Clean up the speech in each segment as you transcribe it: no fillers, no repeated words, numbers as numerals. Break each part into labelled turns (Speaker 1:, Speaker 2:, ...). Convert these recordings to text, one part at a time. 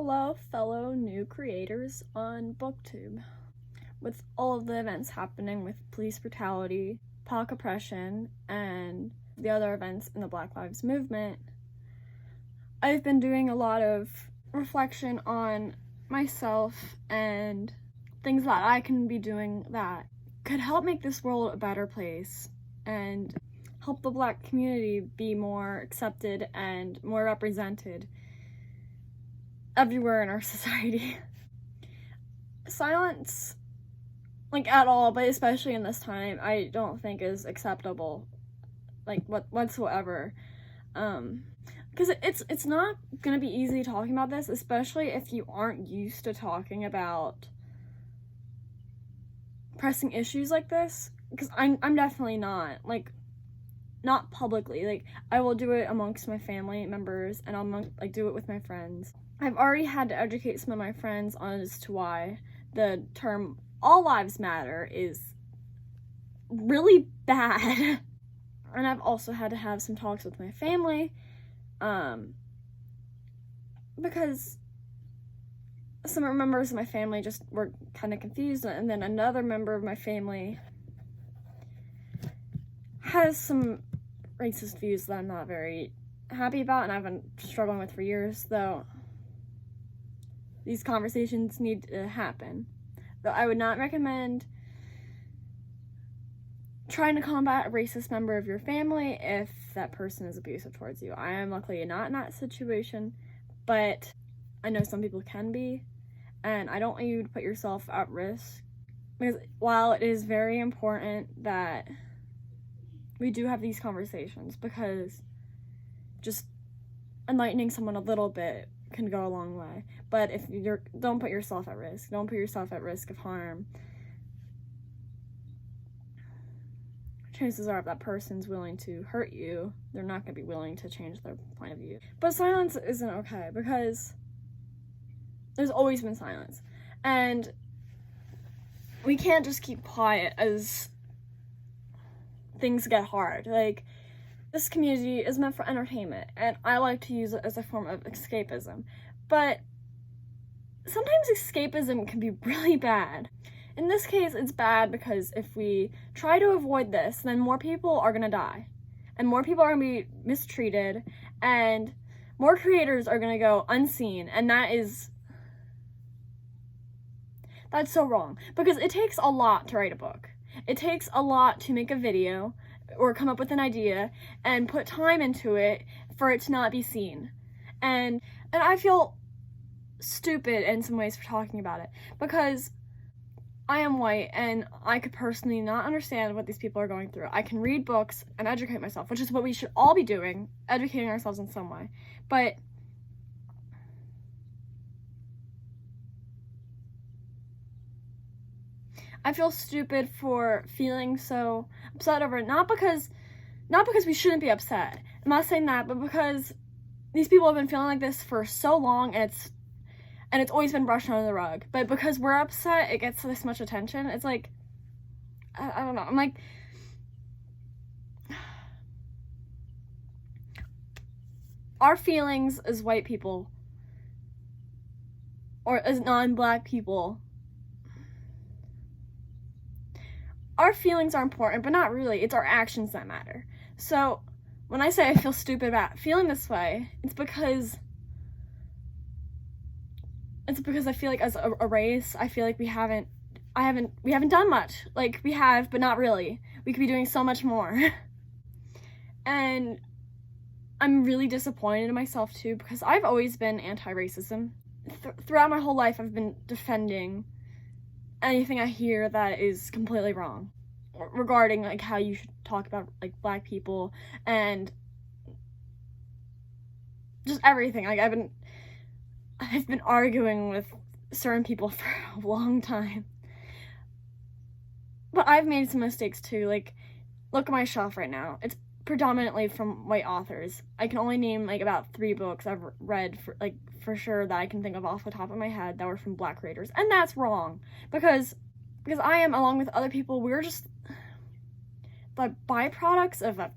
Speaker 1: Hello, fellow new creators on BookTube. With all of the events happening with police brutality, POC oppression, and the other events in the Black Lives Movement, I've been doing a lot of reflection on myself and things that I can be doing that could help make this world a better place and help the Black community be more accepted and more represented everywhere in our society. Silence, at all, but especially in this time, I don't think is acceptable, whatsoever. Because it's not gonna be easy talking about this, especially if you aren't used to talking about pressing issues like this. Because I'm definitely not publicly. I will do it amongst my family members, and I'll do it with my friends. I've already had to educate some of my friends on as to why the term all lives matter is really bad. And I've also had to have some talks with my family, because some members of my family just were kind of confused, and then another member of my family has some racist views that I'm not very happy about, and I've been struggling with for years, though these conversations need to happen. Though I would not recommend trying to combat a racist member of your family if that person is abusive towards you. I am luckily not in that situation, but I know some people can be, and I don't want you to put yourself at risk, because while it is very important that we do have these conversations, because just enlightening someone a little bit can go a long way. But if don't put yourself at risk. Don't put yourself at risk of harm. Chances are if that person's willing to hurt you, they're not going to be willing to change their point of view. But silence isn't okay, because there's always been silence. And we can't just keep quiet as things get hard. This community is meant for entertainment, and I like to use it as a form of escapism. But sometimes escapism can be really bad. In this case, it's bad because if we try to avoid this, then more people are gonna die, and more people are gonna be mistreated, and more creators are gonna go unseen, and that's so wrong, because it takes a lot to write a book. It takes a lot to make a video or come up with an idea and put time into it for it to not be seen. And I feel stupid in some ways for talking about it, because I am white and I could personally not understand what these people are going through. I can read books and educate myself, which is what we should all be doing, educating ourselves in some way. But I feel stupid for feeling so upset over it, not because we shouldn't be upset. I'm not saying that, but because these people have been feeling like this for so long, and it's always been brushed under the rug. But because we're upset, it gets this much attention. It's I don't know. I'm our feelings as white people, or as non-Black people, our feelings are important, but not really. It's our actions that matter. So when I say I feel stupid about feeling this way, it's because I feel like as a race, I feel like we haven't done much. We have, but not really. We could be doing so much more. And I'm really disappointed in myself too, because I've always been anti-racism. Throughout my whole life, I've been defending anything I hear that is completely wrong regarding how you should talk about Black people and just everything. I've been arguing with certain people for a long time, but I've made some mistakes too. Look at my shelf right now. It's predominantly from white authors. I can only name about 3 books I've read for sure that I can think of off the top of my head that were from Black creators, and that's wrong, because I am, along with other people, we're just the byproducts of a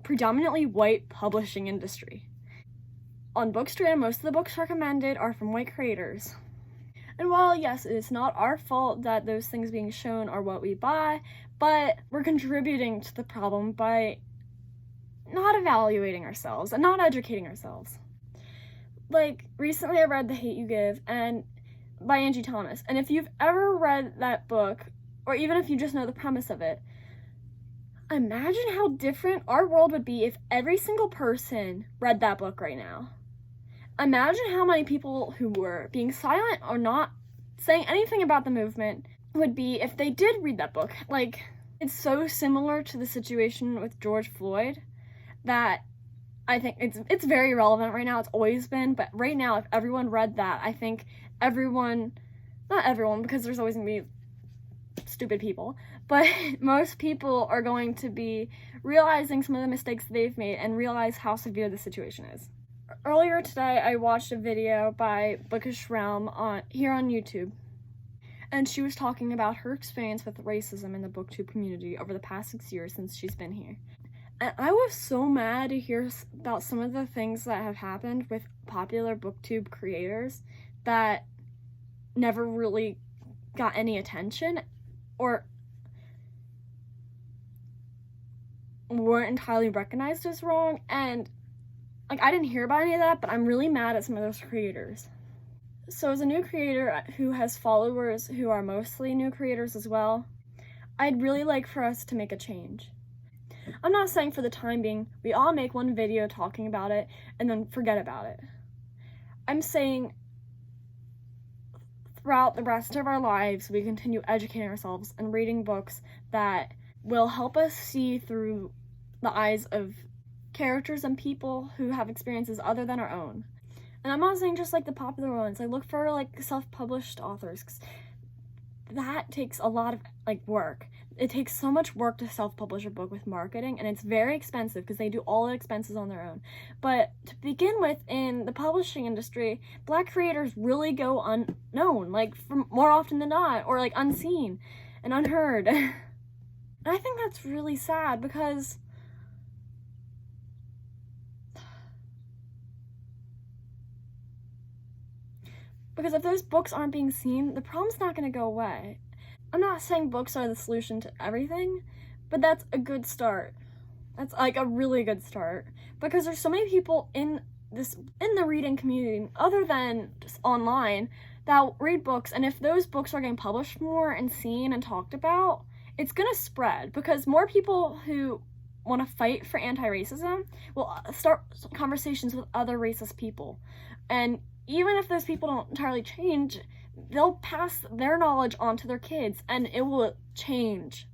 Speaker 1: predominantly white publishing industry. on BookTube, most of the books recommended are from white creators. And while, yes, it's not our fault that those things being shown are what we buy, but we're contributing to the problem by not evaluating ourselves and not educating ourselves. Like, recently I read The Hate You Give and by Angie Thomas, and if you've ever read that book, or even if you just know the premise of it, imagine how different our world would be if every single person read that book right now. Imagine how many people who were being silent or not saying anything about the movement would be if they did read that book. Like, it's so similar to the situation with George Floyd that I think it's very relevant right now. It's always been, but right now, if everyone read that, I think not everyone, because there's always gonna be stupid people, but most people are going to be realizing some of the mistakes they've made and realize how severe the situation is. Earlier today, I watched a video by Bookish Realm here on YouTube, and she was talking about her experience with racism in the BookTube community over the past 6 years since she's been here. And I was so mad to hear about some of the things that have happened with popular BookTube creators that never really got any attention or weren't entirely recognized as wrong. And like, I didn't hear about any of that, but I'm really mad at some of those creators. So as a new creator who has followers who are mostly new creators as well, I'd really like for us to make a change. I'm not saying for the time being we all make one video talking about it and then forget about it. I'm saying throughout the rest of our lives we continue educating ourselves and reading books that will help us see through the eyes of characters and people who have experiences other than our own. And I'm not saying just like the popular ones. I look for like self-published authors, 'cause that takes a lot of like work. It takes so much work to self-publish a book with marketing, and it's very expensive because they do all the expenses on their own. But to begin with, in the publishing industry, Black creators really go unknown, like more often than not, or like unseen and unheard. And I think that's really sad because if those books aren't being seen, the problem's not going to go away. I'm not saying books are the solution to everything, but that's a good start. That's like a really good start, because there's so many people in the reading community, other than just online, that read books, and if those books are getting published more and seen and talked about, it's gonna spread, because more people who want to fight for anti-racism will start conversations with other racist people, and even if those people don't entirely change, they'll pass their knowledge on to their kids, and it will change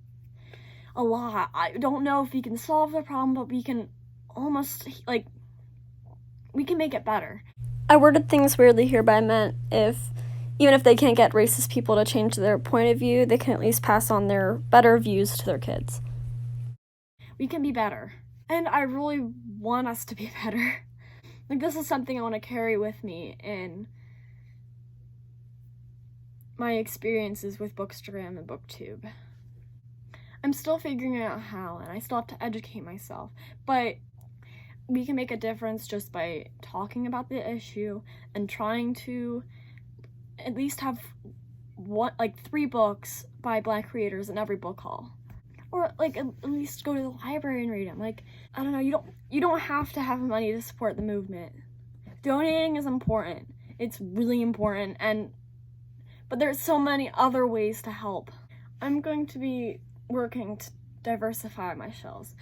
Speaker 1: a lot. I don't know if we can solve the problem, but we can almost, like, we can make it better. I worded things weirdly here, but I meant even if they can't get racist people to change their point of view, they can at least pass on their better views to their kids. We can be better. And I really want us to be better. Like, this is something I want to carry with me in my experiences with Bookstagram and BookTube. I'm still figuring out how, and I still have to educate myself, but we can make a difference just by talking about the issue and trying to at least have 3 books by Black creators in every book haul. Or, like, at least go to the library and read them. Like, I don't know, you don't have to have money to support the movement. Donating is important. It's really important, but there's so many other ways to help. I'm going to be working to diversify my shelves.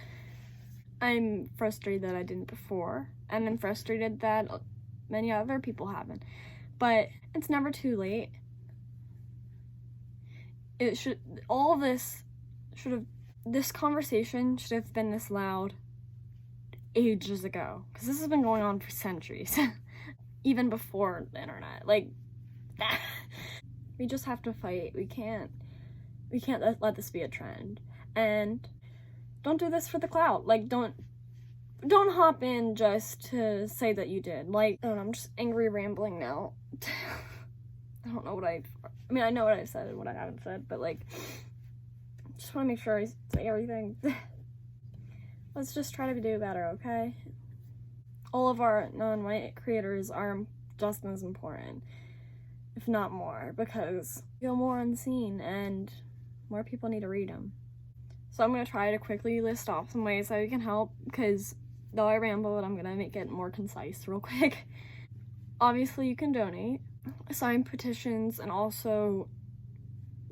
Speaker 1: I'm frustrated that I didn't before, and I'm frustrated that many other people haven't. But it's never too late. This conversation should have been this loud ages ago, because this has been going on for centuries, even before the internet. Like, we just have to fight. We can't let this be a trend. And don't do this for the clout. Like, don't hop in just to say that you did. Like, I don't know, I'm just angry rambling now. I don't know I know what I've said and what I haven't said, but like, just want to make sure I say everything. Let's just try to do better, okay? all of our non-white creators are just as important, if not more, because you feel more unseen and more people need to read them. So I'm going to try to quickly list off some ways that we can help, because though I rambled, I'm going to make it more concise real quick. Obviously, you can donate, sign petitions, and also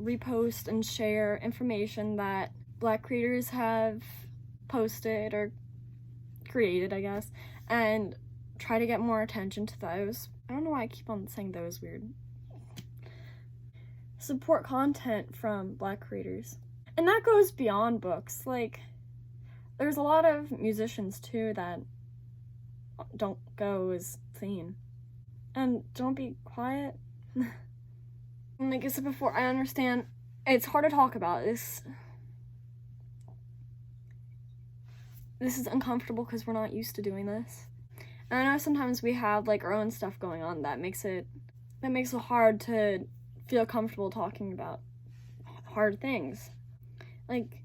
Speaker 1: repost and share information that Black creators have posted or created, I guess, and try to get more attention to those. I don't know why I keep on saying those weird. Support content from Black creators. And that goes beyond books. Like, there's a lot of musicians too that don't go as seen. And don't be quiet. Like I said before, I understand it's hard to talk about. This is uncomfortable because we're not used to doing this. And I know sometimes we have like our own stuff going on that makes it hard to feel comfortable talking about hard things. Like,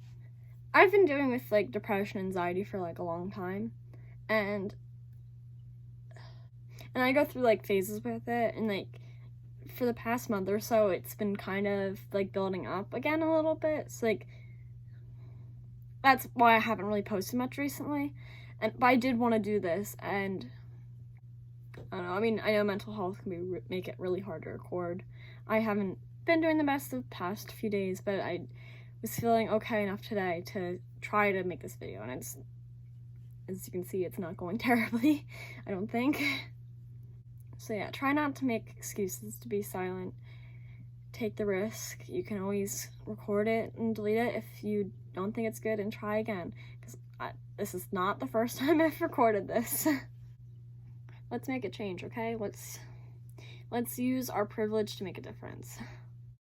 Speaker 1: I've been dealing with like depression, anxiety for like a long time, and I go through like phases with it, and like for the past month or so it's been kind of like building up again a little bit. So like that's why I haven't really posted much recently, but I did want to do this, and I don't know, I mean, I know mental health can make it really hard to record. I haven't been doing the best the past few days, but I was feeling okay enough today to try to make this video, and it's, as you can see, it's not going terribly, I don't think. So yeah, try not to make excuses to be silent. Take the risk. You can always record it and delete it if you don't think it's good, and try again, because this is not the first time I've recorded this. Let's make a change, okay? Let's use our privilege to make a difference.